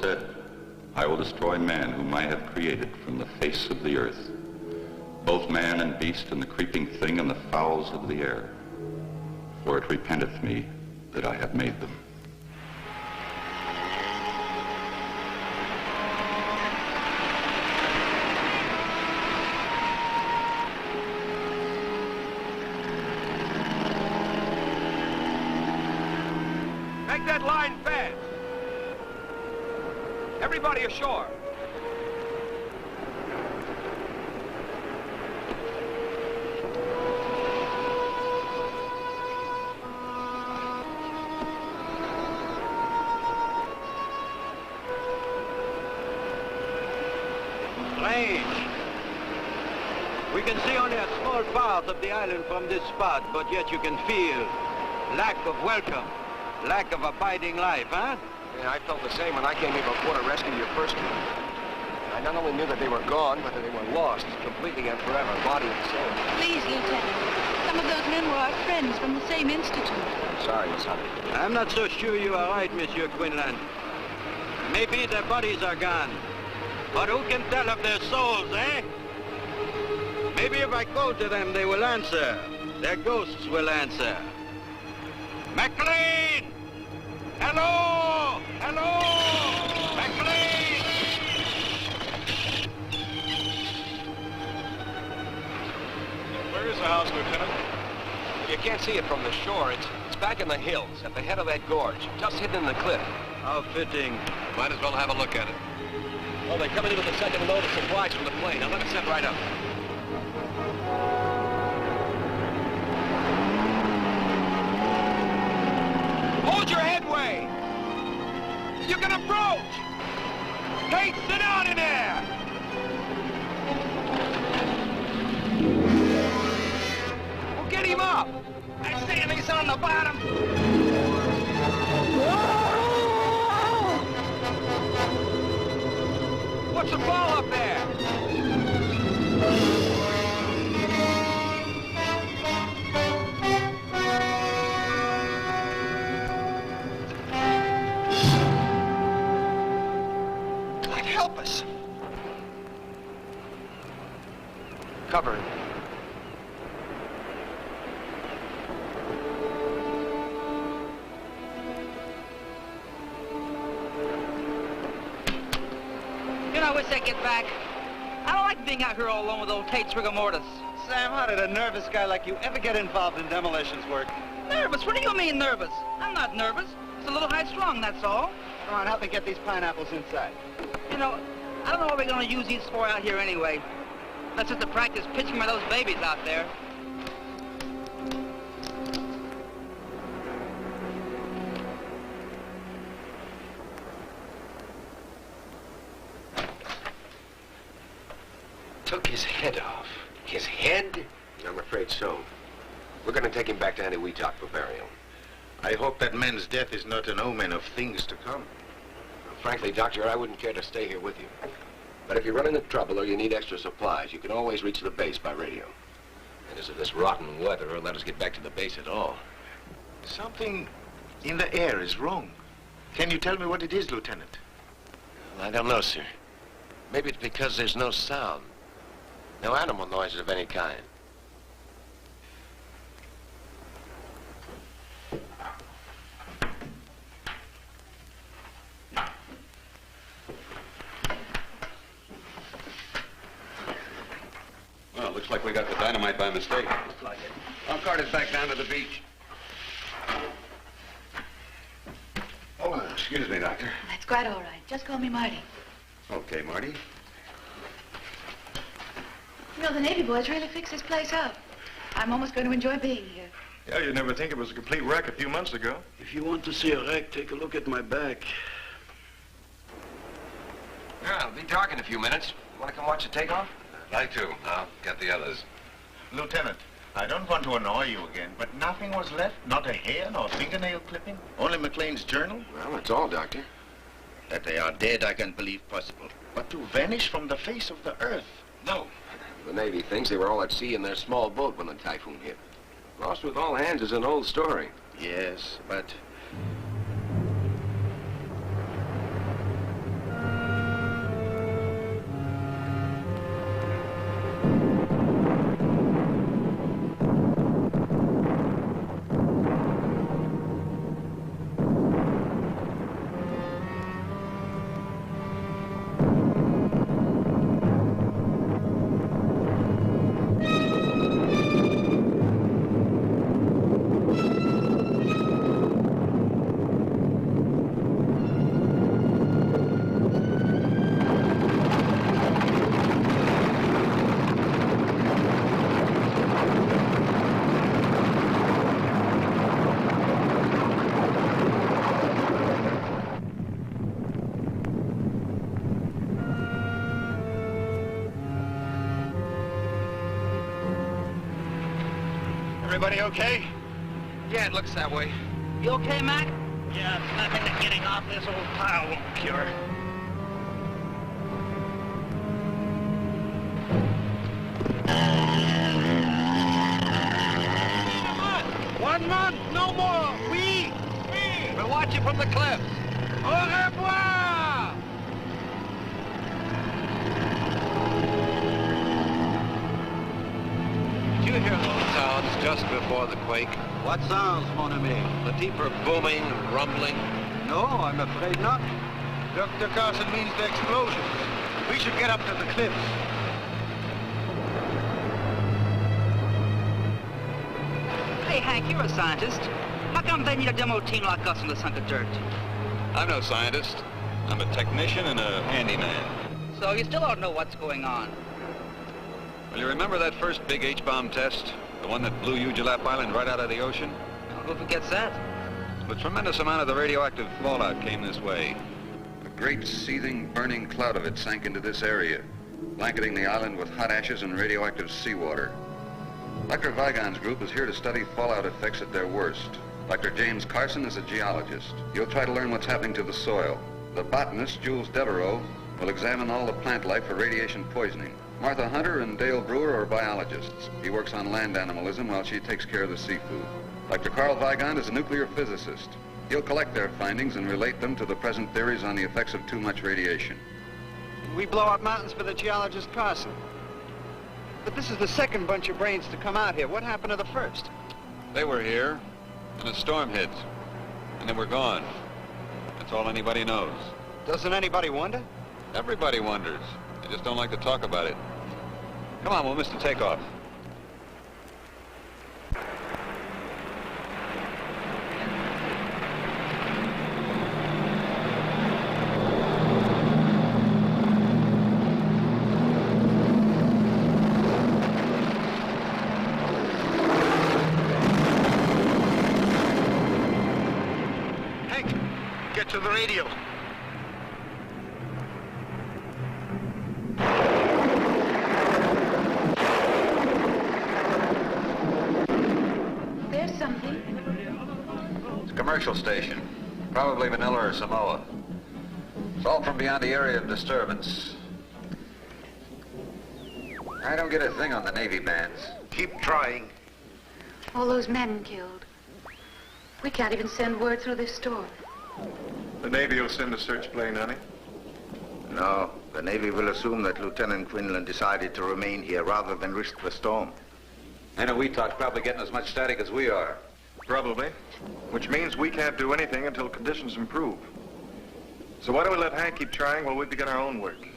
said, I will destroy man whom I have created from the face of the earth, both man and beast and the creeping thing and the fowls of the air. For it repenteth me that I have made them. Make that line fast. Everybody ashore. Strange. We can see only a small part of the island from this spot, but yet you can feel lack of welcome, lack of abiding life, huh? Yeah, I felt the same when I came here before to rescue your first one. I not only knew that they were gone, but that they were lost completely and forever, body and soul. Please, Lieutenant. Some of those men were our friends from the same institute. I'm sorry, Miss Hunter. I'm not so sure you are right, Monsieur Quinlan. Maybe their bodies are gone, but who can tell of their souls, eh? Maybe if I call to them, they will answer. Their ghosts will answer. McLean! Hello! Hello! McLean! Where is the house, Lieutenant? You can't see it from the shore. It's back in the hills, at the head of that gorge, just hidden in the cliff. How fitting. Might as well have a look at it. Oh, they're coming in with the second load of supplies from the plane. Now let it set right up. Hold your headway! You can approach! Hey, sit down in there! Well, get him up! I say he's on the bottom! What's the ball up there? Help us. Cover it. You know, I wish I'd get back. I don't like being out here all alone with old Tate's rigor mortis. Sam, how did a nervous guy like you ever get involved in demolitions work? Nervous? What do you mean nervous? I'm not nervous. It's a little high-strung, that's all. Come on, help me get these pineapples inside. You know, I don't know what we're going to use these for out here anyway. That's just to practice pitching by those babies out there. Took his head off. His head? I'm afraid so. We're going to take him back to Eniwetok for burial. I hope that man's death is not an omen of things to come. Well, frankly, Doctor, I wouldn't care to stay here with you. But if you run into trouble or you need extra supplies, you can always reach the base by radio. And as of this rotten weather, it'll let us get back to the base at all. Something in the air is wrong. Can you tell me what it is, Lieutenant? Well, I don't know, sir. Maybe it's because there's no sound. No animal noises of any kind. Well, looks like we got the dynamite by mistake. Looks like it. I'll cart it back down to the beach. Oh, excuse me, Doctor. That's quite all right. Just call me Marty. Okay, Marty. You know, the Navy boys really fixed this place up. I'm almost going to enjoy being here. Yeah, you'd never think it was a complete wreck a few months ago. If you want to see a wreck, take a look at my back. Yeah, I'll be dark in a few minutes. You want to come watch the takeoff? I'd like to. I'll get the others. Lieutenant, I don't want to annoy you again, but nothing was left? Not a hair, nor fingernail clipping? Only McLean's journal? Well, that's all, Doctor. That they are dead, I can believe possible. But to vanish from the face of the earth? No. The Navy thinks they were all at sea in their small boat when the typhoon hit. Lost with all hands is an old story. Yes, but Everybody okay? Yeah, it looks that way. You okay, Mac? Yeah, nothing that getting off this old pile won't cure. One month, no more. We'll watch you from the cliff. Au revoir! Did you hear those sounds just before the quake? What sounds, mon ami? The deeper booming and rumbling? No, I'm afraid not. Dr. Carson means the explosions. We should get up to the cliffs. Hey, Hank, you're a scientist. How come they need a demo team like us on this hunk of dirt? I'm no scientist. I'm a technician and a handyman. So you still don't know what's going on? Well, you remember that first big H-bomb test? The one that blew Ujulap Island right out of the ocean? Who forgets that? A tremendous amount of the radioactive fallout came this way. A great seething, burning cloud of it sank into this area, blanketing the island with hot ashes and radioactive seawater. Dr. Vigon's group is here to study fallout effects at their worst. Dr. James Carson is a geologist. He'll try to learn what's happening to the soil. The botanist, Jules Devereaux, will examine all the plant life for radiation poisoning. Martha Hunter and Dale Brewer are biologists. He works on land animalism while she takes care of the seafood. Dr. Carl Vigon is a nuclear physicist. He'll collect their findings and relate them to the present theories on the effects of too much radiation. We blow up mountains for the geologist Carson. But this is the second bunch of brains to come out here. What happened to the first? They were here, and a storm hit, and they were gone. That's all anybody knows. Doesn't anybody wonder? Everybody wonders. They just don't like to talk about it. Come on, we'll miss the takeoff. Hank, get to the radio. There's something. It's a commercial station. Probably Manila or Samoa. It's all from beyond the area of disturbance. I don't get a thing on the Navy bands. Keep trying. All those men killed. We can't even send word through this storm. The Navy will send a search plane, honey. No, the Navy will assume that Lieutenant Quinlan decided to remain here rather than risk the storm. I know Weetalk's probably getting as much static as we are. Probably. Which means we can't do anything until conditions improve. So why don't we let Hank keep trying while we begin our own work?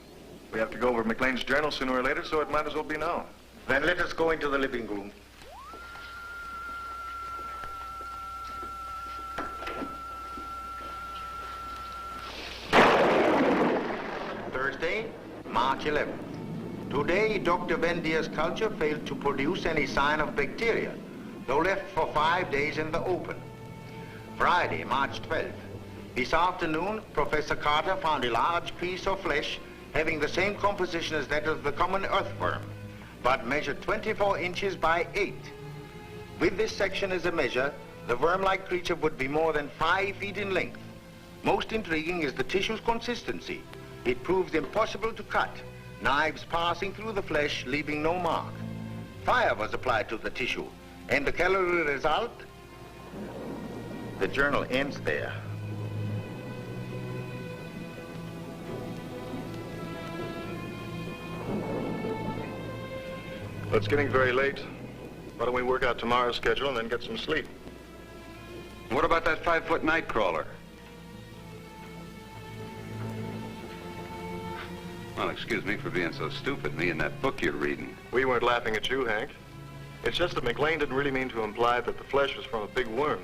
We have to go over McLean's journal sooner or later, so it might as well be now. Then let us go into the living room. Thursday, March 11th. Today, Dr. Vendier's culture failed to produce any sign of bacteria, though left for 5 days in the open. Friday, March 12th. This afternoon, Professor Carter found a large piece of flesh having the same composition as that of the common earthworm, but measured 24 inches by 8. With this section as a measure, the worm-like creature would be more than 5 feet in length. Most intriguing is the tissue's consistency. It proves impossible to cut, knives passing through the flesh, leaving no mark. Fire was applied to the tissue, and the calorie result? The journal ends there. Well, it's getting very late. Why don't we work out tomorrow's schedule and then get some sleep? What about that 5-foot night crawler? Well, excuse me for being so stupid, me and that book you're reading. We weren't laughing at you, Hank. It's just that McLean didn't really mean to imply that the flesh was from a big worm.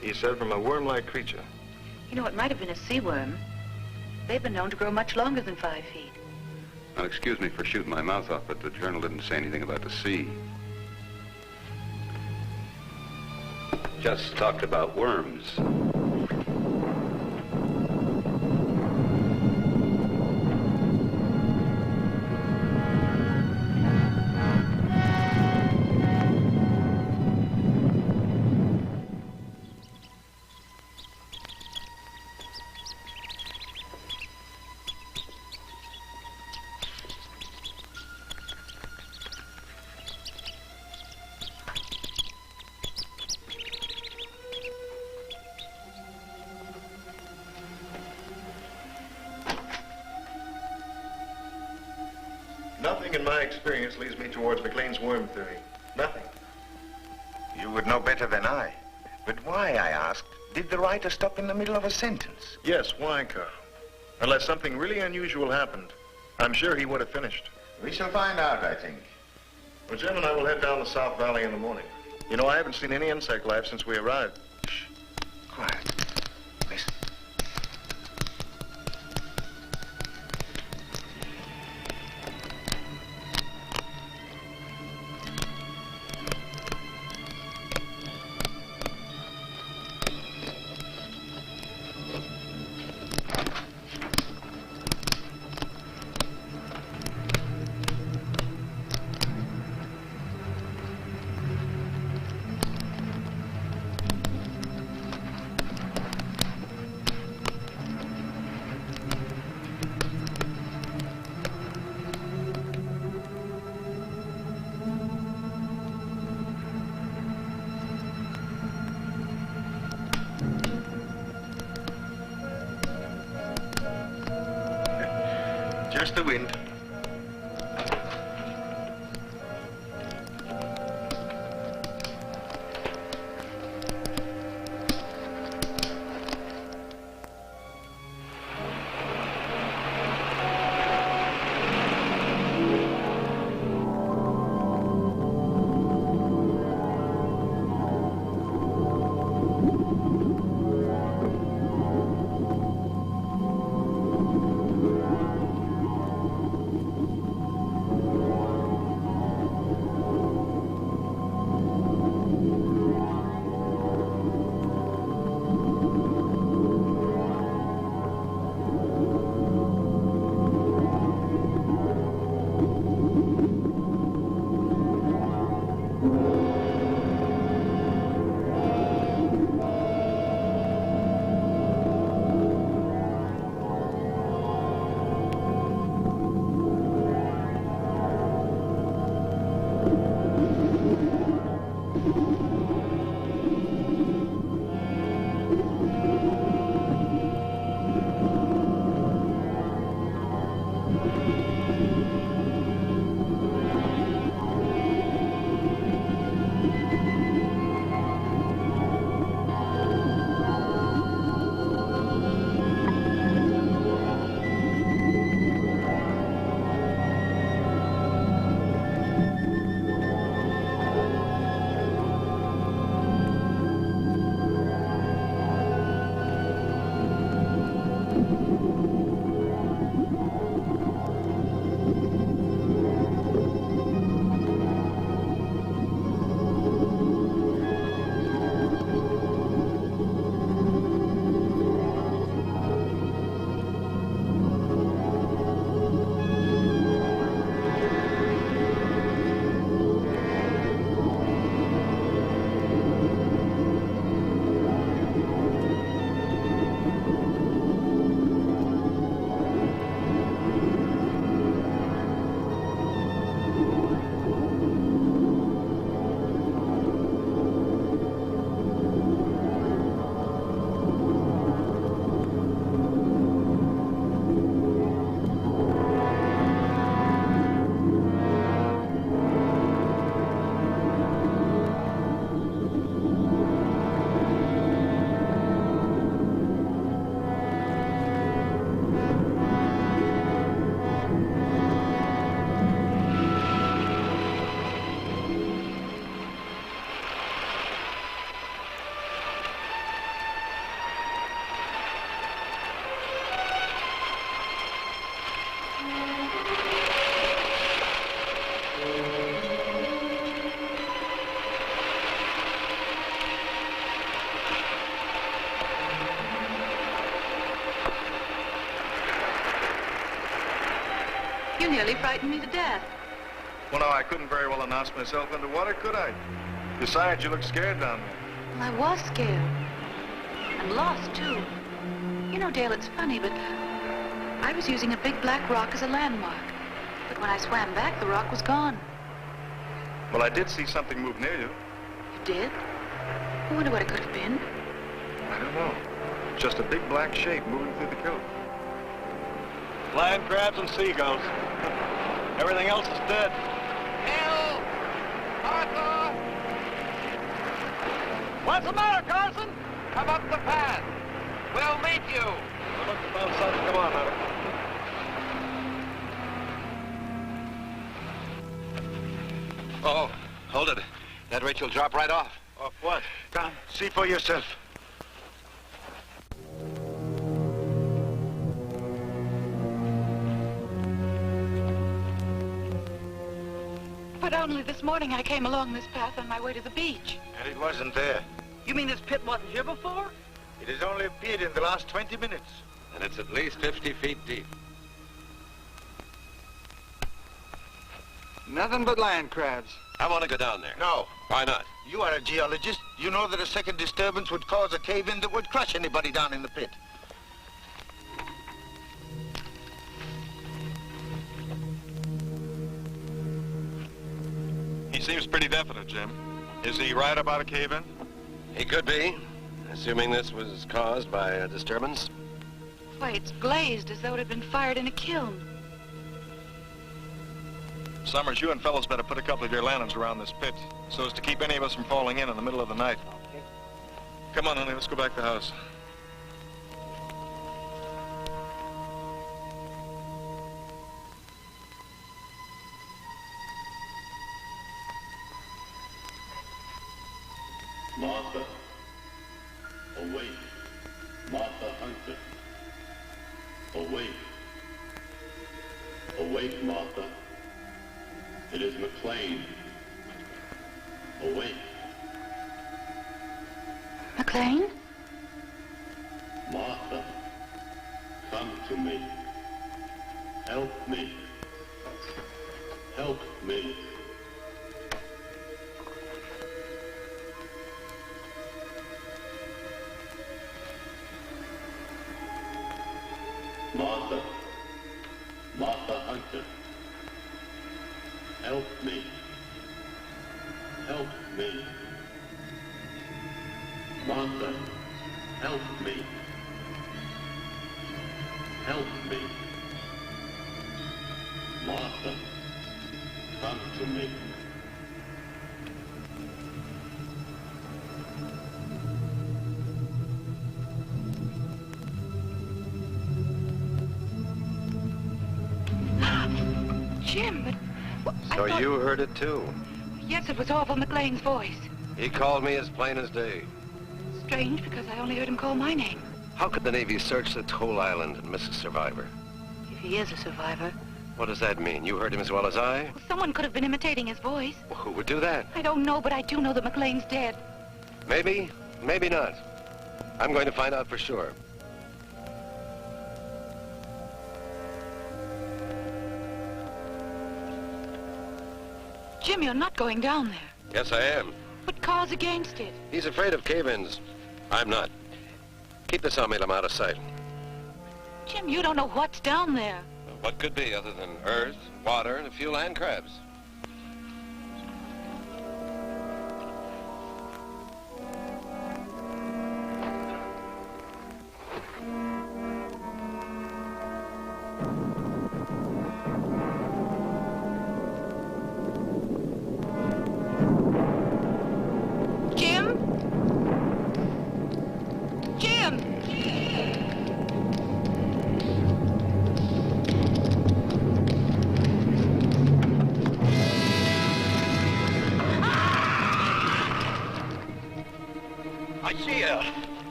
He said from a worm-like creature. You know, it might have been a sea worm. They've been known to grow much longer than 5 feet. Well, excuse me for shooting my mouth off, but the journal didn't say anything about the sea. Just talked about worms. Nothing in my experience leads me towards McLean's worm theory. Nothing. You would know better than I. But why, I asked, did the writer stop in the middle of a sentence? Yes, why, Carl? Unless something really unusual happened, I'm sure he would have finished. We shall find out, I think. Well, Jim and I will head down the South Valley in the morning. You know, I haven't seen any insect life since we arrived. Shh. Quiet. Listen. Just the wind. You nearly frightened me to death. Well, no, I couldn't very well announce myself underwater, could I? Besides, you look scared down there. Well, I was scared. And lost, too. You know, Dale, it's funny, but I was using a big black rock as a landmark. But when I swam back, the rock was gone. Well, I did see something move near you. You did? I wonder what it could have been. I don't know. Just a big black shape moving through the kelp. Land crabs and seagulls. Everything else is dead. Bill! Arthur! What's the matter, Carson? Come up the path. We'll meet you. Look, we found something. Come on, Hunter. Oh, hold it. That Rachel drop right off. Off what? Come, see for yourself. But only this morning I came along this path on my way to the beach. And it wasn't there. You mean this pit wasn't here before? It has only appeared in the last 20 minutes. And it's at least 50 feet deep. Nothing but land crabs. I want to go down there. No. Why not? You are a geologist. You know that a second disturbance would cause a cave-in that would crush anybody down in the pit. He seems pretty definite, Jim. Is he right about a cave-in? He could be, assuming this was caused by a disturbance. Why, it's glazed as though it had been fired in a kiln. Summers, you and fellows better put a couple of your lanterns around this pit so as to keep any of us from falling in the middle of the night. Come on, honey, let's go back to the house. Martha, awake. Martha Hunter, awake. Awake, Martha. It is McLean. Awake. McLean? Martha, come to me. Help me. Help me. Martha. Martha Hunter. Help me. Help me. Martha, help me. Help me. Martha, come to me. Jim, but... So you heard it too? Yes, it was Orville McLean's voice. He called me as plain as day. Strange, because I only heard him call my name. How could the Navy search the whole island and miss a survivor? If he is a survivor. What does that mean? You heard him as well as I? Well, someone could have been imitating his voice. Well, who would do that? I don't know, but I do know that McLean's dead. Maybe, maybe not. I'm going to find out for sure. Jim, you're not going down there. Yes, I am. But Carl's against it. He's afraid of cave-ins. I'm not. Keep this on me, I'm out of sight. Jim, you don't know what's down there. What could be other than earth, water, and a few land crabs?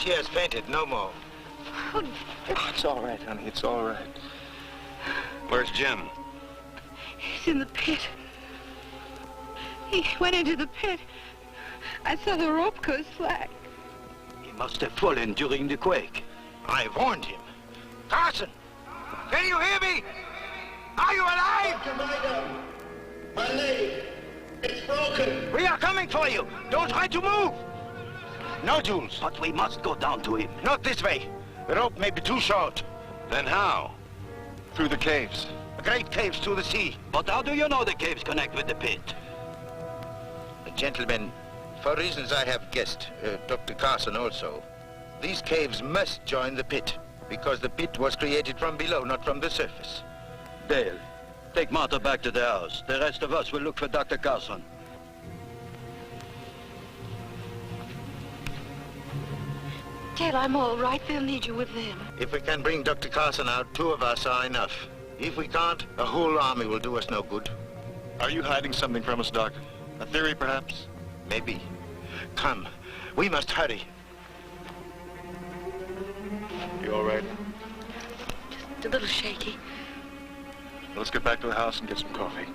She has fainted, no more. Oh, It's all right, honey, it's all right. Where's Jim? he's in the pit. He went into the pit. I saw the rope go slack. He must have fallen during the quake. I warned him. Carson! Can you hear me? Are you alive? My leg, it's broken. We are coming for you. Don't try to move. No, Jules. But we must go down to him. Not this way. The rope may be too short. Then how? Through the caves. The great caves to the sea. But how do you know the caves connect with the pit? Gentlemen, for reasons I have guessed, Dr. Carson also, These caves must join the pit, because the pit was created from below, not from the surface. Dale, take Martha back to the house. The rest of us will look for Dr. Carson. Dale, I'm all right. They'll need you with them. If we can bring Dr. Carson out, 2 of us are enough. If we can't, a whole army will do us no good. Are you hiding something from us, Doc? A theory, perhaps? Maybe. Come, we must hurry. You all right? Just a little shaky. Let's get back to the house and get some coffee.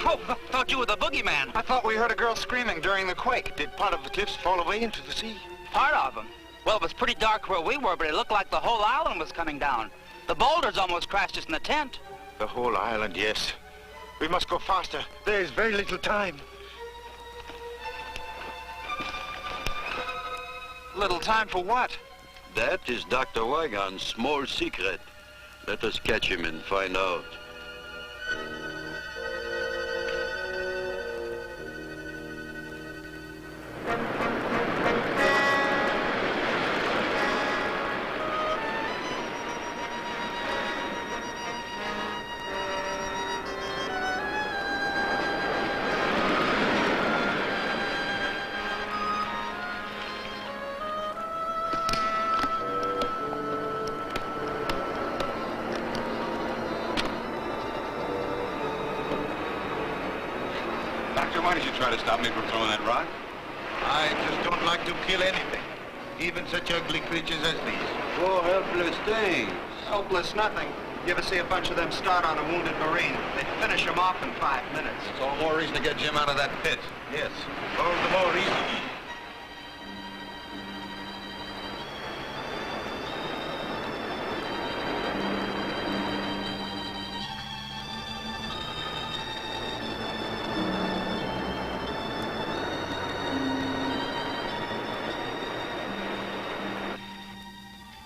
Oh, thought you were the boogeyman. I thought we heard a girl screaming during the quake. Did part of the cliffs fall away into the sea? Part of them. Well, it was pretty dark where we were, but it looked like the whole island was coming down. The boulders almost crashed us in the tent. The whole island, yes. We must go faster. There is very little time. Little time for what? That is Dr. Wygon's small secret. Let us catch him and find out. Why did you try to stop me from throwing that rock? I just don't like to kill anything, even such ugly creatures as these. Poor helpless things. Helpless nothing. You ever see a bunch of them start on a wounded Marine? They'd finish him off in 5 minutes. It's all more reason to get Jim out of that pit. Yes, all the more reason.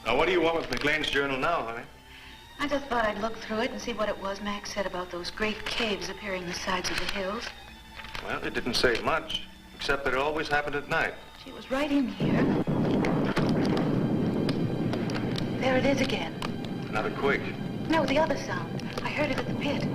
Now, what do you want with McLean's journal now, honey? I just thought I'd look through it and see what it was Max said about those great caves appearing in the sides of the hills. Well, it didn't say much, except that it always happened at night. She was right in here. There it is again. Another quake. No, the other sound. I heard it at the pit.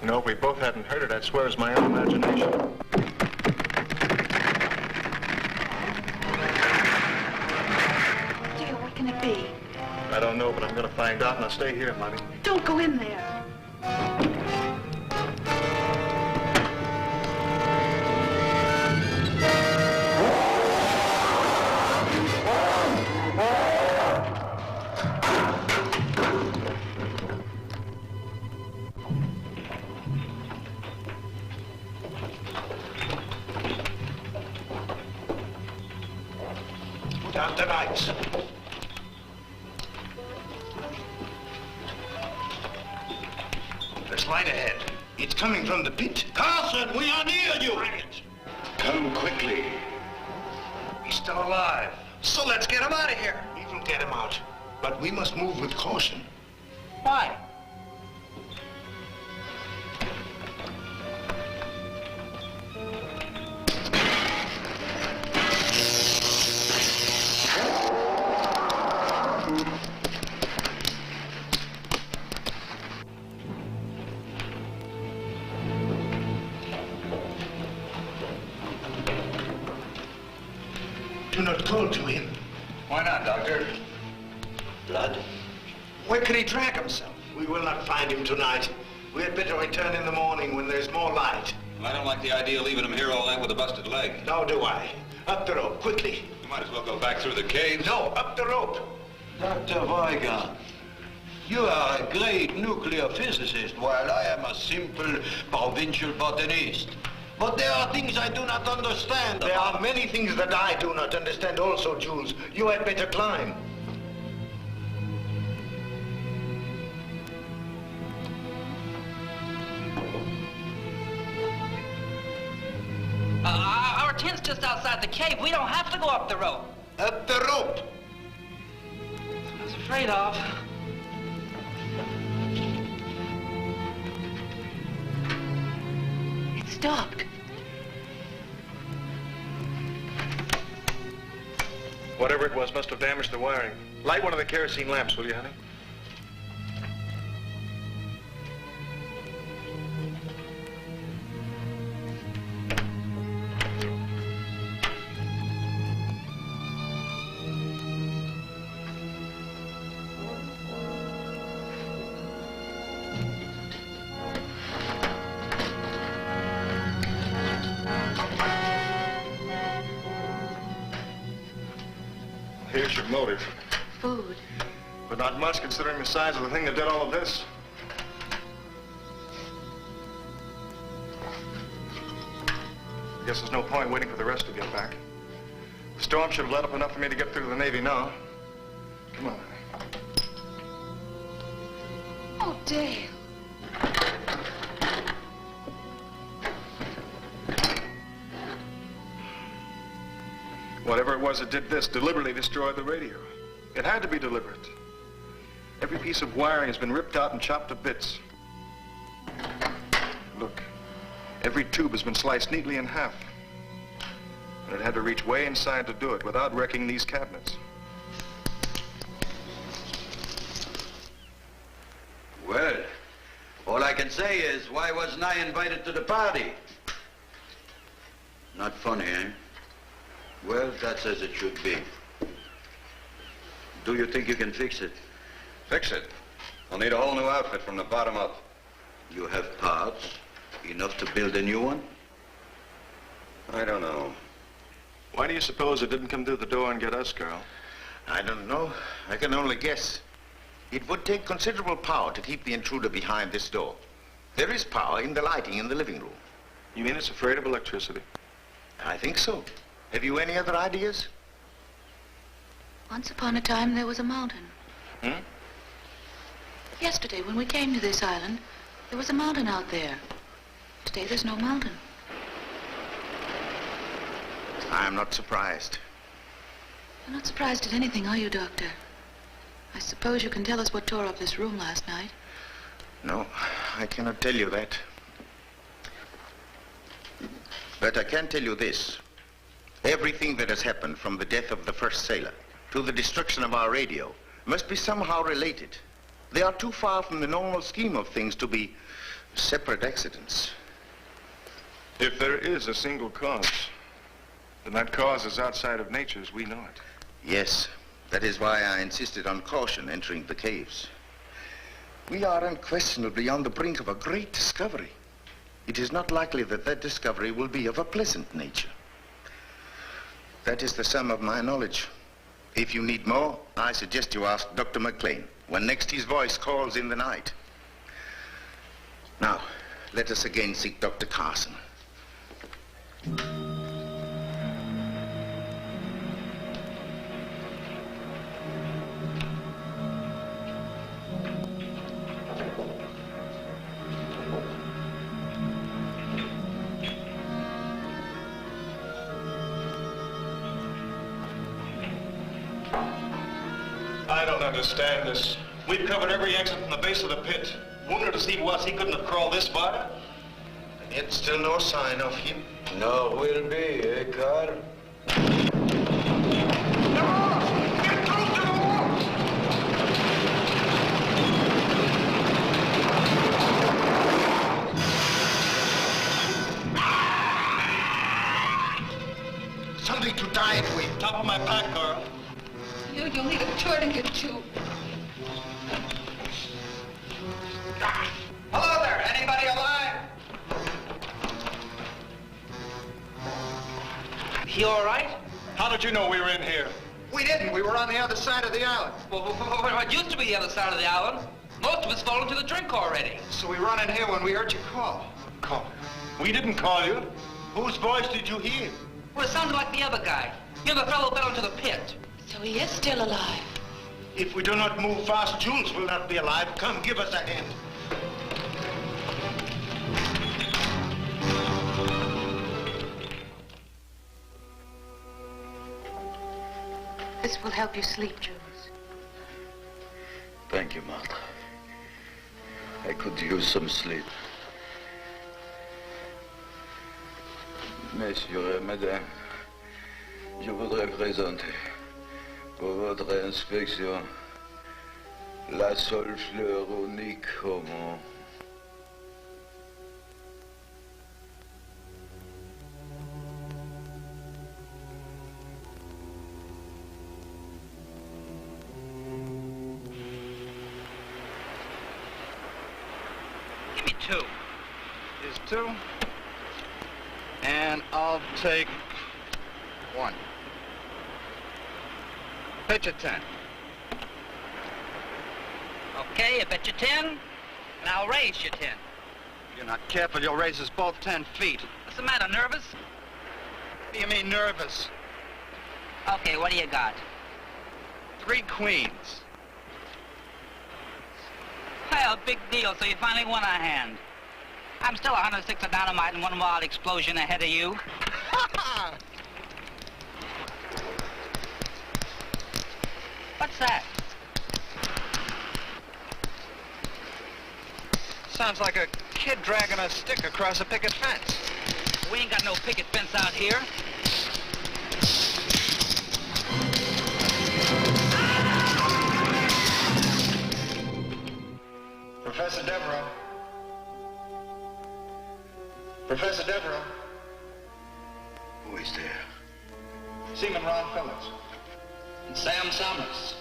No, if we both hadn't heard it, I'd swear it's my own imagination. Dear, what can it be? I don't know, but I'm going to find out, and I'll stay here, honey. Don't go in there. Down the lights. There's light ahead. It's coming from the pit. Carson, we are near you! Quiet. Come quickly. He's still alive. So let's get him out of here. We will get him out. But we must move with caution. Why? Do not call to him. Why not, Doctor? Blood? Where could he track himself? We will not find him tonight. We had better return in the morning when there's more light. Well, I don't like the idea of leaving him here all night with a busted leg. Nor do I. Up the rope, quickly. You might as well go back through the caves. No, up the rope. Dr. Wygon, you are a great nuclear physicist, while I am a simple provincial botanist. But there are things I do not understand. There are many things that I do not understand also, Jules. You had better climb. tent's just outside the cave. We don't have to go up the rope. Up the rope. I was afraid of. It stopped. Whatever it was must have damaged the wiring. Light one of the kerosene lamps, will you, honey? Here's your motive. Food. But not much considering the size of the thing that did all of this. I guess there's no point waiting for the rest to get back. The storm should have let up enough for me to get through to the Navy now. Come on. Oh, Dale. Whatever it was that did this deliberately destroyed the radio. It had to be deliberate. Every piece of wiring has been ripped out and chopped to bits. Look, every tube has been sliced neatly in half. And it had to reach way inside to do it without wrecking these cabinets. Well, all I can say is, why wasn't I invited to the party? Not funny, eh? Well, that's as it should be. Do you think you can fix it? Fix it? I'll need a whole new outfit from the bottom up. You have parts, enough to build a new one? I don't know. Why do you suppose it didn't come through the door and get us, Carl? I don't know. I can only guess. It would take considerable power to keep the intruder behind this door. There is power in the lighting in the living room. You mean it's afraid of electricity? I think so. Have you any other ideas? Once upon a time, there was a mountain. Hmm? Yesterday, when we came to this island, there was a mountain out there. Today, there's no mountain. I'm not surprised. You're not surprised at anything, are you, Doctor? I suppose you can tell us what tore up this room last night. No, I cannot tell you that. But I can tell you this. Everything that has happened from the death of the first sailor to the destruction of our radio must be somehow related. They are too far from the normal scheme of things to be separate accidents. If there is a single cause, then that cause is outside of nature as we know it. Yes, that is why I insisted on caution entering the caves. We are unquestionably on the brink of a great discovery. It is not likely that that discovery will be of a pleasant nature. That is the sum of my knowledge. If you need more, I suggest you ask Dr. McLean when next his voice calls in the night. Now, let us again seek Dr. Carson. I don't understand this. We've covered every exit from the base of the pit. Wounded as he was, he couldn't have crawled this far. And yet still no sign of him. No, will be, eh, Carl? Get close to the wall! Something to tie it with. Top of my pack, Carl. You'll need a tourniquet, too. Hello there, anybody alive? You all right? How did you know we were in here? We didn't. We were on the other side of the island. Well, what used to be the other side of the island? Most of us fall into the drink already. So we run in here when we heard you call. Call. We didn't call you. Whose voice did you hear? Well, it sounded like the other guy. You know, the fellow fell into the pit. So he is still alive. If we do not move fast, Jules will not be alive. Come, give us a hand. This will help you sleep, Jules. Thank you, Martha. I could use some sleep. Messieurs et mesdames, je voudrais présenter pour votre inspection la seule fleur unique au monde. Give me 2. Here's 2. And I'll take 1. Pitch a 10. Okay, I bet you 10, and I'll raise you 10. If you're not careful, you'll raise us both 10 feet. What's the matter, nervous? What do you mean, nervous? Okay, what do you got? 3 queens. Well, big deal, so you finally won a hand. I'm still 106 of dynamite and 1 wild explosion ahead of you. What's that? Sounds like a kid dragging a stick across a picket fence. We ain't got no picket fence out here. Professor Devereaux. Professor Devereaux. Who is there? Seaman Ron Phillips. And Sam Summers.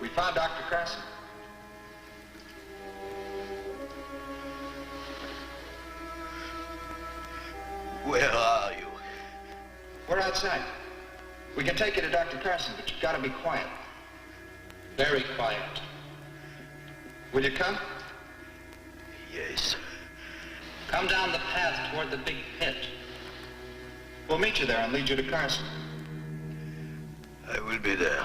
We found Dr. Carson. Where are you? We're outside. We can take you to Dr. Carson, but you've got to be quiet. Very quiet. Will you come? Yes. Come down the path toward the big pit. We'll meet you there and lead you to Carson. I will be there.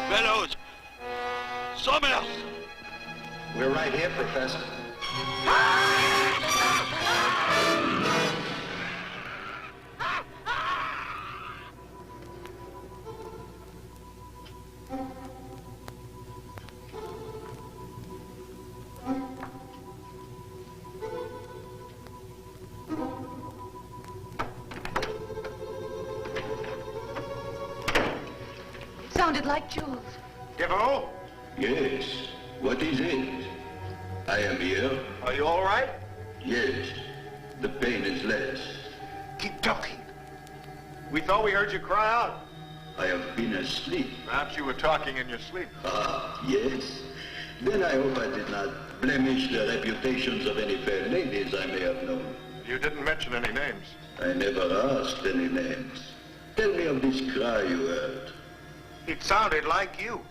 Bellows! Summers! We're right here, Professor. Sounded like Jules. Devereaux? Yes. What is it? I am here. Are you all right? Yes. The pain is less. Keep talking. We thought we heard you cry out. I have been asleep. Perhaps you were talking in your sleep. Ah, yes. Then I hope I did not blemish the reputations of any fair ladies I may have known. You didn't mention any names. I never asked any names. Tell me of this cry you heard. It sounded like you.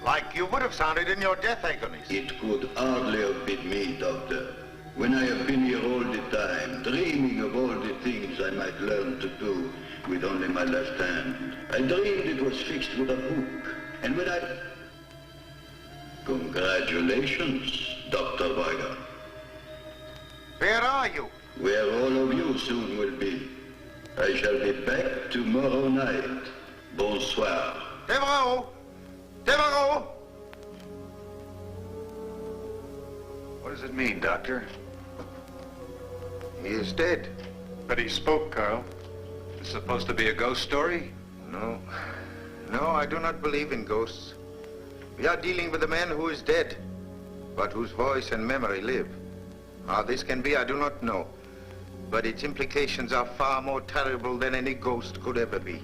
Like you would have sounded in your death agonies. It could hardly have been me, Doctor. When I have been here all the time, dreaming of all the things I might learn to do with only my left hand. I dreamed it was fixed with a hook. And when I... Congratulations, Dr. Weiger. Where are you? Where all of you soon will be. I shall be back tomorrow night. Bonsoir. Devereaux! Devereaux! What does it mean, Doctor? He is dead. But he spoke, Carl. This is supposed to be a ghost story? No. No, I do not believe in ghosts. We are dealing with a man who is dead, but whose voice and memory live. How this can be, I do not know. But its implications are far more terrible than any ghost could ever be.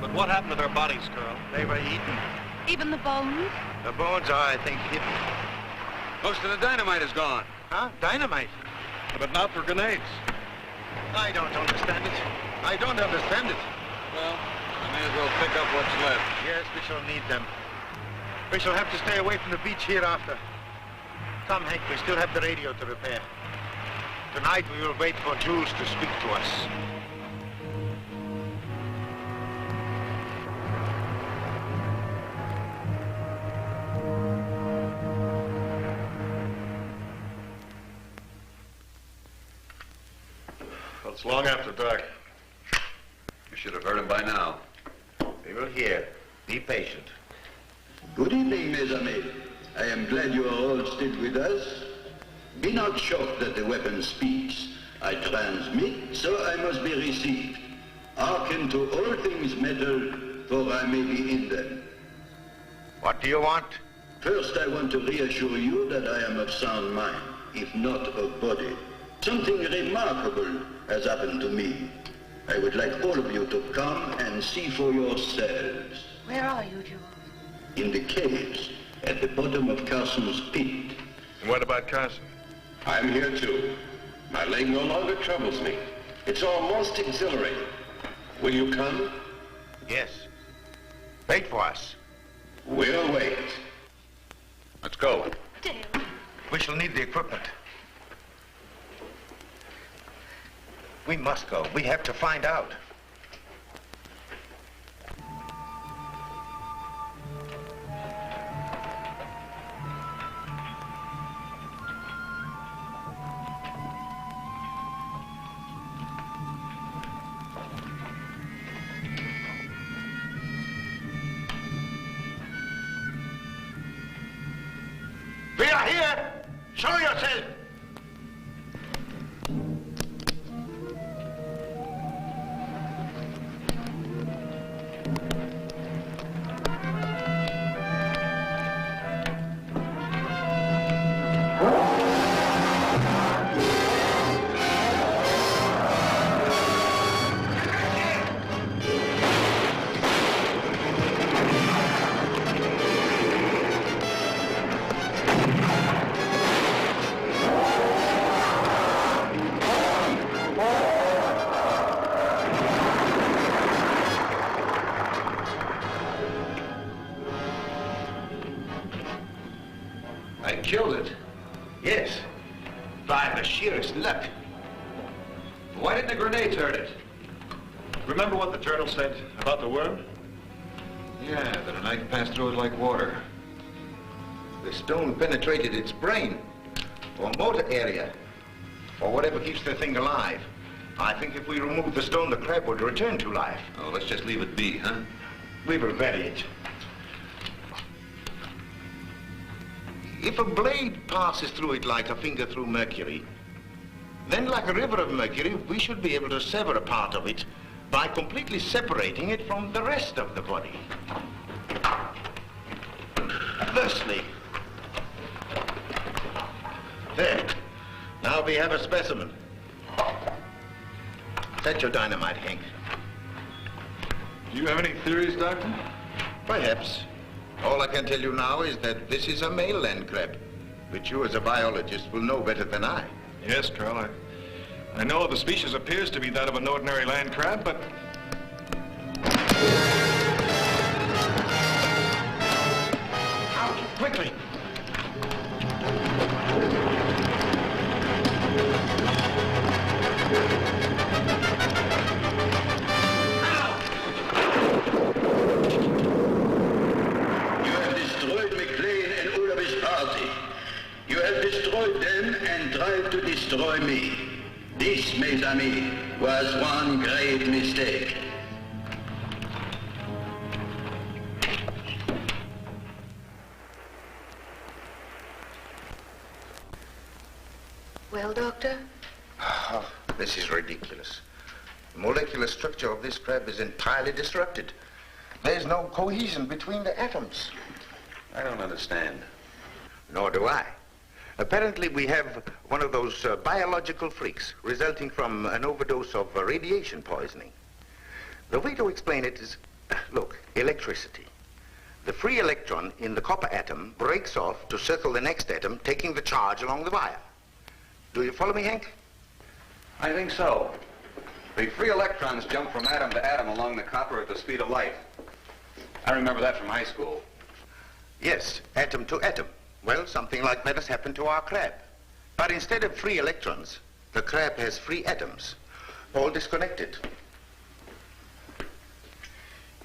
But what happened to their bodies, Colonel? They were eaten. Even the bones? The bones are, I think, hidden. Most of the dynamite is gone. Huh? Dynamite? But not for grenades. I don't understand it. I don't understand it. Well, I may as well pick up what's left. Yes, we shall need them. We shall have to stay away from the beach hereafter. Come, Hank, we still have the radio to repair. Tonight we will wait for Jules to speak to us. Well, it's long after dark. You should have heard him by now. We will hear. Be patient. Good evening, mes amis. I am glad you are all still with us. Be not shocked that the weapon speaks. I transmit, so I must be received. Hearken to all things metal, for I may be in them. What do you want? First, I want to reassure you that I am of sound mind, if not of body. Something remarkable has happened to me. I would like all of you to come and see for yourselves. Where are you, Jules? In the caves, at the bottom of Carson's pit. And what about Carson? I'm here too. My leg no longer troubles me. It's almost exhilarating. Will you come? Yes. Wait for us. We'll wait. Let's go. Dale. We shall need the equipment. We must go. We have to find out. We are here! Show yourself! Killed it? Yes. By the sheerest luck. Why didn't the grenades hurt it? Remember what the journal said about the worm? Yeah, that a knife passed through it like water. The stone penetrated its brain, or motor area, or whatever keeps the thing alive. I think if we remove the stone, the crab would return to life. Oh, let's just leave it be, huh? We will vary it. If a blade passes through it like a finger through mercury, then like a river of mercury, we should be able to sever a part of it by completely separating it from the rest of the body. Firstly, there. Now we have a specimen. Set your dynamite, Hank. Do you have any theories, Doctor? Perhaps. All I can tell you now is that this is a male land crab, which you as a biologist will know better than I. Yes, Carl. I know the species appears to be that of an ordinary land crab, but... Out, quickly! Tried to destroy me. This, mes amis, was one great mistake. Well, Doctor? Oh, this is ridiculous. The molecular structure of this crab is entirely disrupted. There's no cohesion between the atoms. I don't understand. Nor do I. Apparently, we have one of those biological freaks resulting from an overdose of radiation poisoning. The way to explain it is Look, electricity. The free electron in the copper atom breaks off to circle the next atom, taking the charge along the wire. Do you follow me, Hank? I think so. The free electrons jump from atom to atom along the copper at the speed of light. I remember that from high school. Yes, atom to atom. Well, something like that has happened to our crab. But instead of free electrons, the crab has free atoms, all disconnected.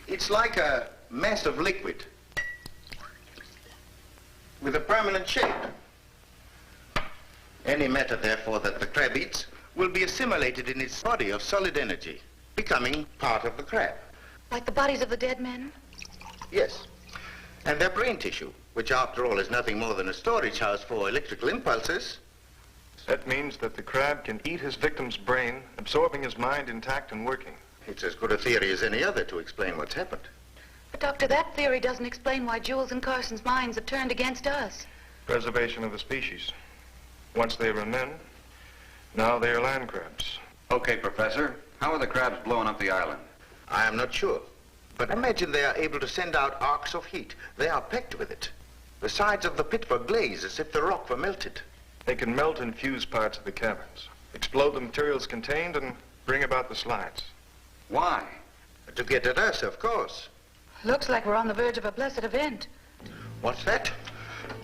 It's like a mass of liquid with a permanent shape. Any matter, therefore, that the crab eats will be assimilated in its body of solid energy, becoming part of the crab. Like the bodies of the dead men? Yes. And their brain tissue, which after all is nothing more than a storage house for electrical impulses. That means that the crab can eat his victim's brain, absorbing his mind intact and working. It's as good a theory as any other to explain what's happened. But, Doctor, that theory doesn't explain why Jules and Carson's minds have turned against us. Preservation of the species. Once they were men, now they are land crabs. Okay, Professor. How are the crabs blowing up the island? I am not sure. But imagine they are able to send out arcs of heat. They are packed with it. The sides of the pit were glazed as if the rock were melted. They can melt and fuse parts of the caverns, explode the materials contained, and bring about the slides. Why? To get at us, of course. Looks like we're on the verge of a blessed event. What's that?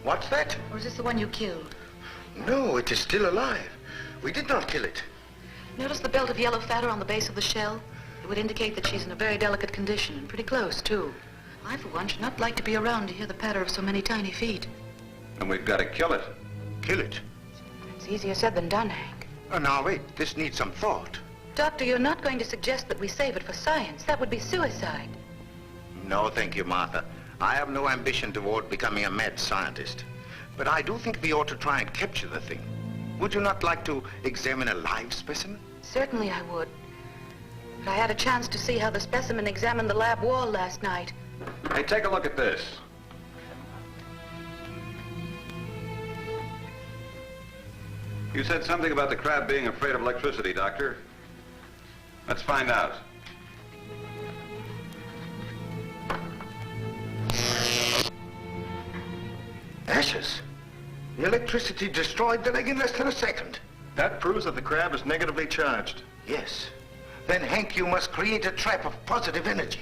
What's that? Or is this the one you killed? No, it is still alive. We did not kill it. Notice the belt of yellow fatter on the base of the shell? It would indicate that she's in a very delicate condition, and pretty close, too. I, for one, should not like to be around to hear the patter of so many tiny feet. And we've got to kill it. Kill it? It's easier said than done, Hank. Now, wait. This needs some thought. Doctor, you're not going to suggest that we save it for science. That would be suicide. No, thank you, Martha. I have no ambition toward becoming a mad scientist. But I do think we ought to try and capture the thing. Would you not like to examine a live specimen? Certainly I would. But I had a chance to see how the specimen examined the lab wall last night. Hey, take a look at this. You said something about the crab being afraid of electricity, Doctor. Let's find out. Ashes. The electricity destroyed the leg in less than a second. That proves that the crab is negatively charged. Yes. Then, Hank, you must create a trap of positive energy.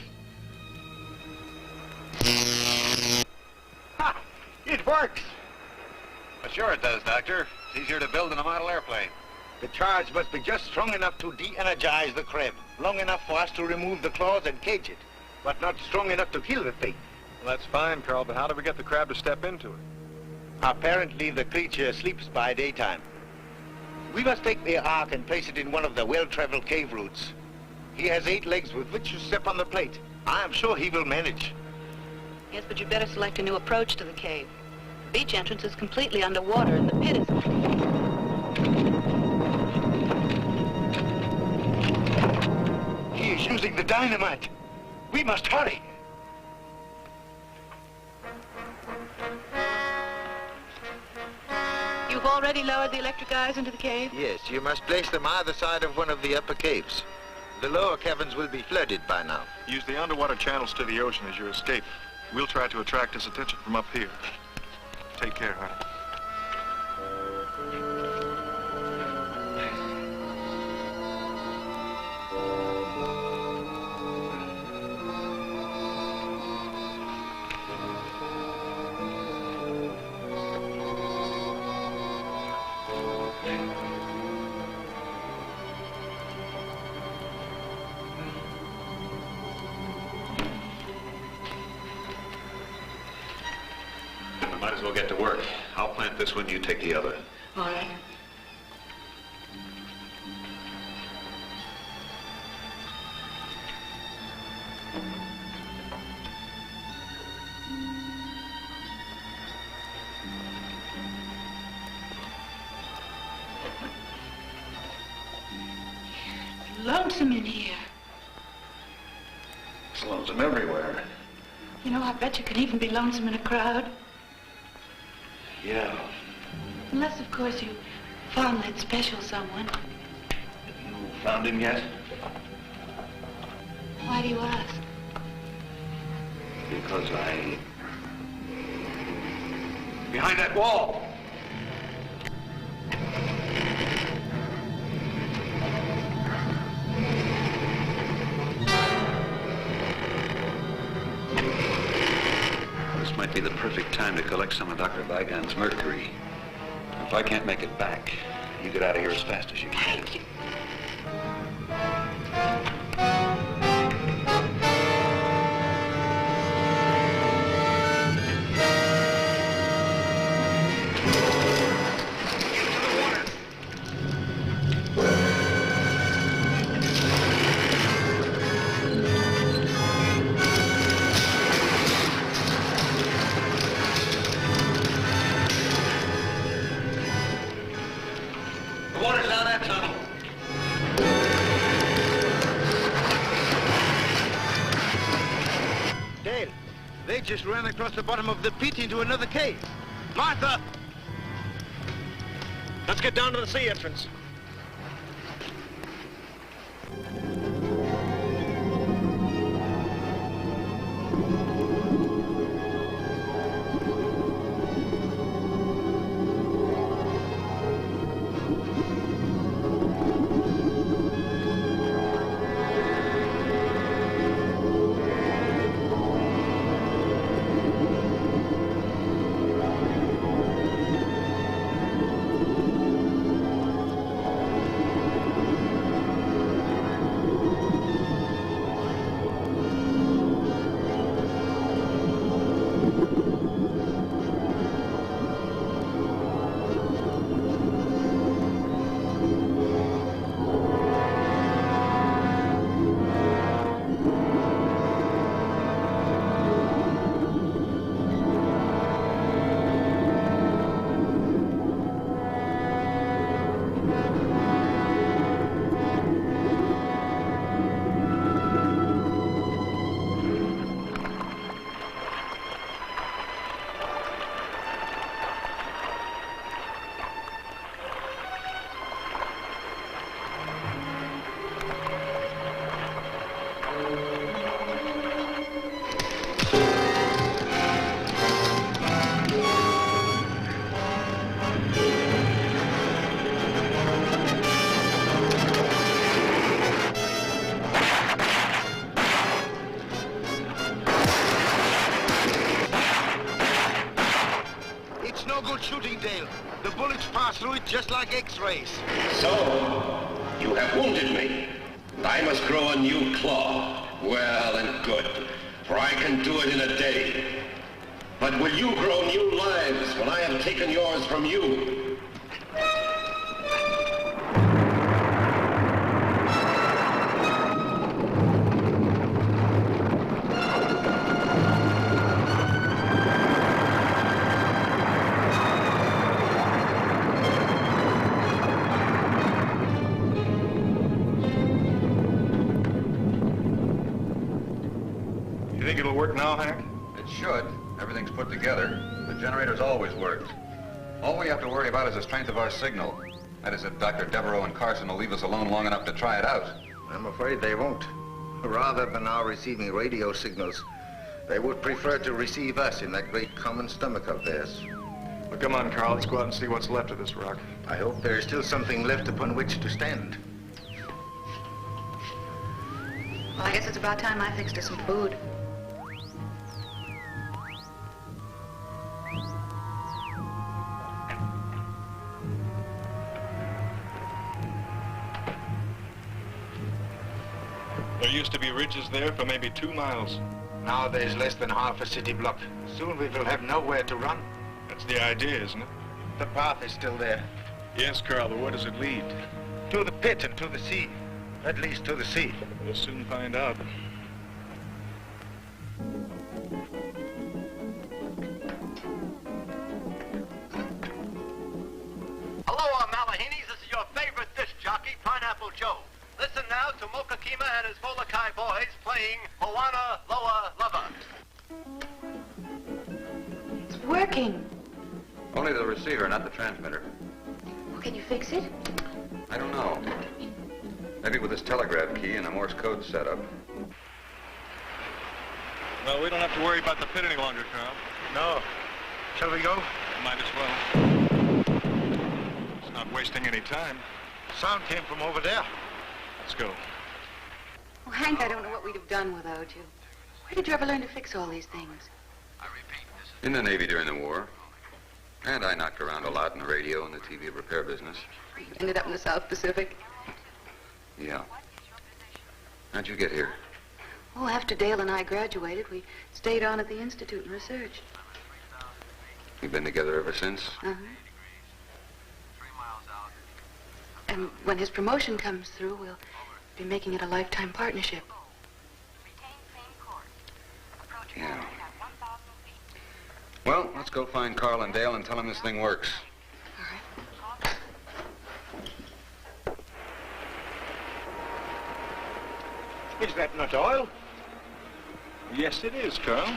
Ha! It works! Well, sure it does, Doctor. It's easier to build than a model airplane. The charge must be just strong enough to de-energize the crab, long enough for us to remove the claws and cage it, but not strong enough to kill the thing. Well, that's fine, Carl, but how do we get the crab to step into it? Apparently, the creature sleeps by daytime. We must take the ark and place it in one of the well-traveled cave routes. He has 8 legs with which to step on the plate. I am sure he will manage. Yes, but you'd better select a new approach to the cave. The beach entrance is completely underwater, and the pit is... He is using the dynamite. We must hurry. You've already lowered the electric eyes into the cave? Yes, you must place them either side of one of the upper caves. The lower caverns will be flooded by now. Use the underwater channels to the ocean as your escape. We'll try to attract his attention from up here. Take care, honey. Might as well get to work. I'll plant this one, you take the other. All right. Lonesome in here. It's lonesome everywhere. You know, I bet you can even be lonesome in a crowd. Yeah. Unless, of course, you found that special someone. You found him yet? Why do you ask? Because behind that wall. This might be the perfect time to collect some of Dr. Vigon's mercury. If I can't make it back, you get out of here as fast as you can. Just ran across the bottom of the pit into another cave. Martha! Let's get down to the sea entrance. Just like X-rays. So, you have wounded me. I must grow a new claw. Well and good, for I can do it in a day. But will you grow new lives when I have taken yours from you? Now, Hank? It should. Everything's put together. The generator's always worked. All we have to worry about is the strength of our signal. That is, if Dr. Devereaux and Carson will leave us alone long enough to try it out. I'm afraid they won't. Rather than our receiving radio signals, they would prefer to receive us in that great common stomach of theirs. Well, come on, Carl. Let's go out and see what's left of this rock. I hope there is still something left upon which to stand. Well, I guess it's about time I fixed us some food. There used to be ridges there for maybe 2 miles. Now there's less than half a city block. Soon we will have nowhere to run. That's the idea, isn't it? The path is still there. Yes, Carl, but where does it lead? To the pit and to the sea. At least to the sea. We'll soon find out. Hello, Malahinis. This is your favorite disc jockey, Pineapple Joe. Listen now to Mocha Kima and his Molokai boys playing Moana Loa Lava. It's working. Only the receiver, not the transmitter. Well, can you fix it? I don't know. Maybe with this telegraph key and a Morse code setup. Well, we don't have to worry about the pit any longer, Carl. No. Shall we go? Might as well. It's not wasting any time. Sound came from over there. Let's go. Oh, Hank, I don't know what we'd have done without you. Where did you ever learn to fix all these things? In the Navy during the war. And I knocked around a lot in the radio and the TV repair business. You ended up in the South Pacific. Yeah. How'd you get here? Oh, after Dale and I graduated, we stayed on at the Institute and researched. You've been together ever since? Uh-huh. And when his promotion comes through, we'll be making it a lifetime partnership. Yeah. Well, let's go find Carl and Dale and tell them this thing works. Is that not oil? Yes, it is, Carl.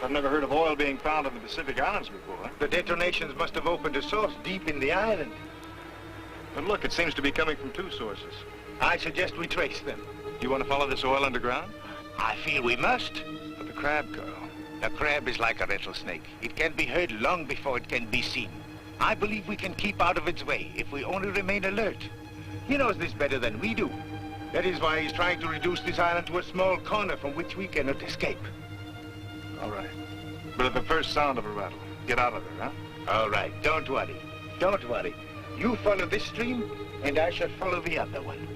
I've never heard of oil being found in the Pacific Islands before. The detonations must have opened a source deep in the island. But look, it seems to be coming from two sources. I suggest we trace them. Do you want to follow this oil underground? I feel we must. But the crab, Carl. The crab is like a rattlesnake. It can be heard long before it can be seen. I believe we can keep out of its way if we only remain alert. He knows this better than we do. That is why he's trying to reduce this island to a small corner from which we cannot escape. All right. But at the first sound of a rattle, get out of there, huh? All right, don't worry. Don't worry. You follow this stream, and I shall follow the other one.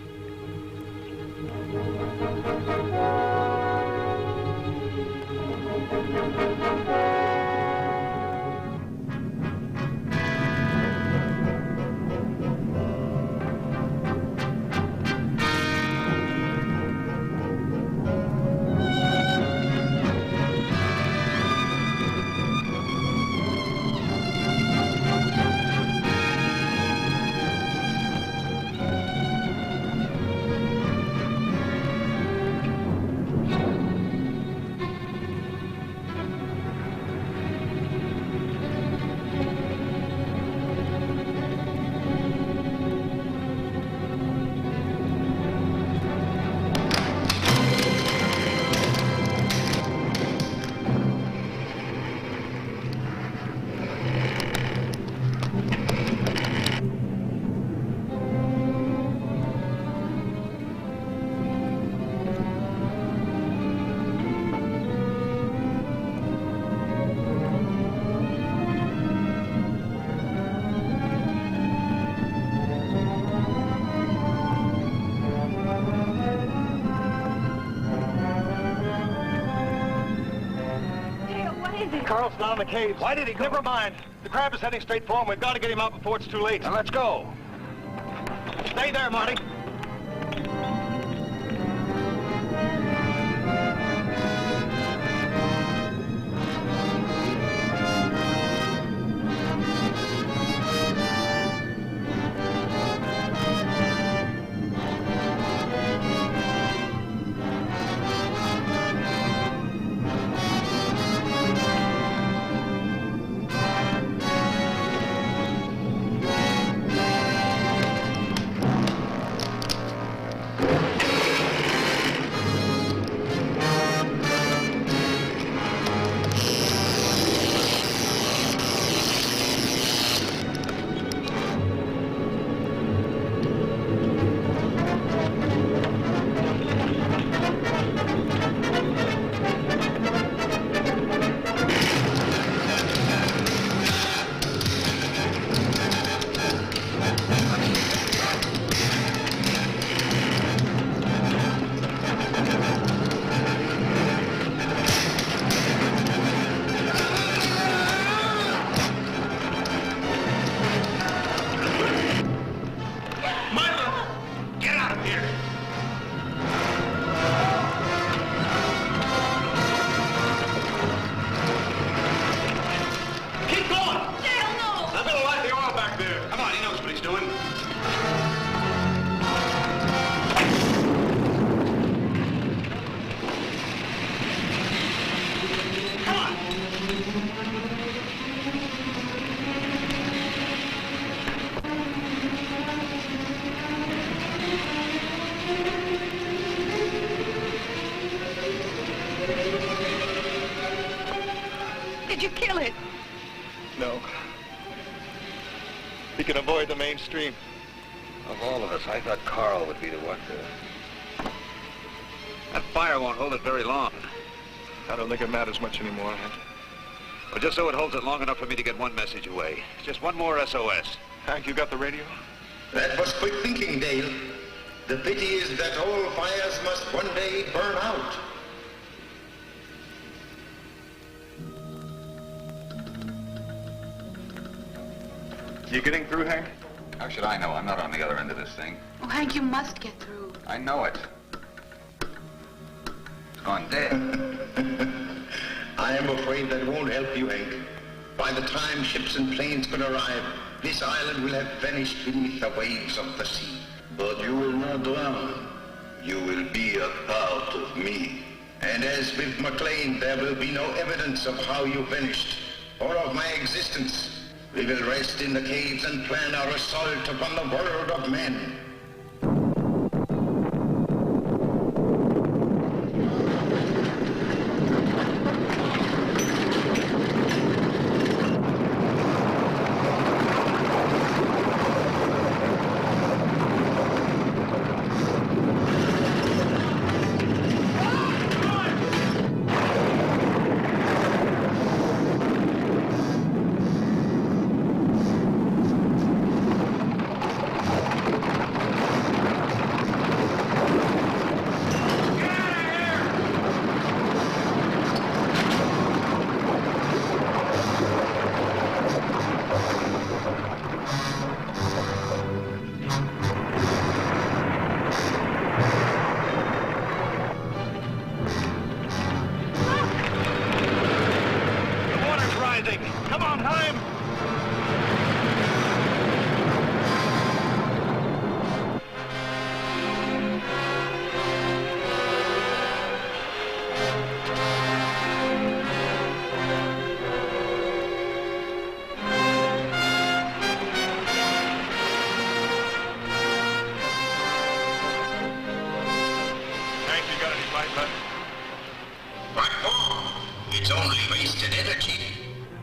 Carl's down in the caves. Why did he go? Never mind. The crab is heading straight for him. We've got to get him out before it's too late. Now let's go. Stay there, Marty. kill it. No. He can avoid the mainstream. Of all of us, I thought Carl would be the one to... That fire won't hold it very long. I don't think it matters much anymore, Hank. Well, just so it holds it long enough for me to get one message away. Just one more SOS. Hank, you got the radio? That was quick thinking, Dale. The pity is that all fires must one day burn out. You getting through, Hank? How should I know? I'm not on the other end of this thing. Oh, Hank, you must get through. I know it. It's gone dead. I am afraid that won't help you, Hank. By the time ships and planes could arrive, this island will have vanished beneath the waves of the sea. But you will not drown. You will be a part of me. And as with McLean, there will be no evidence of how you vanished, or of my existence. We will rest in the caves and plan our assault upon the world of men. It's only wasted energy.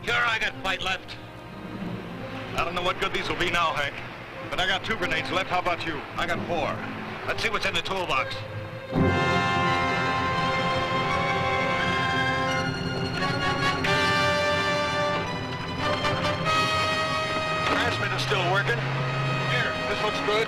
Sure, I got fight left. I don't know what good these will be now, Hank. But I got 2 grenades left. How about you? I got 4. Let's see what's in the toolbox. Transmitter's still working. Here, this looks good.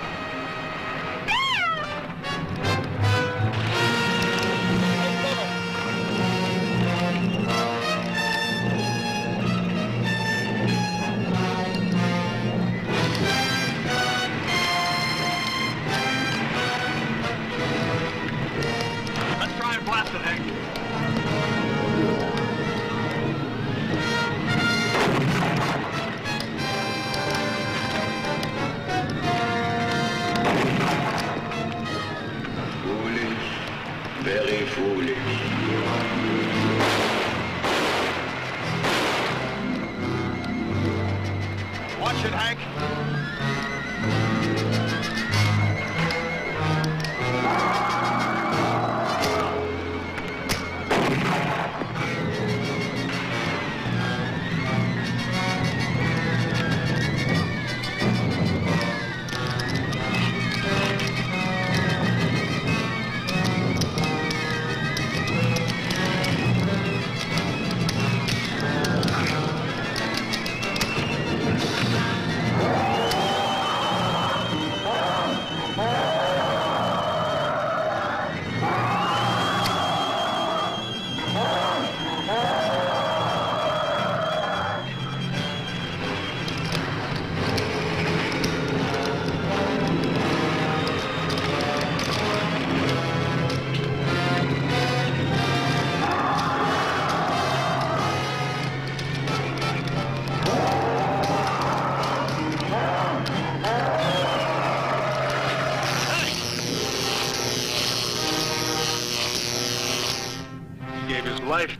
Very foolish. Watch it, Hank. Life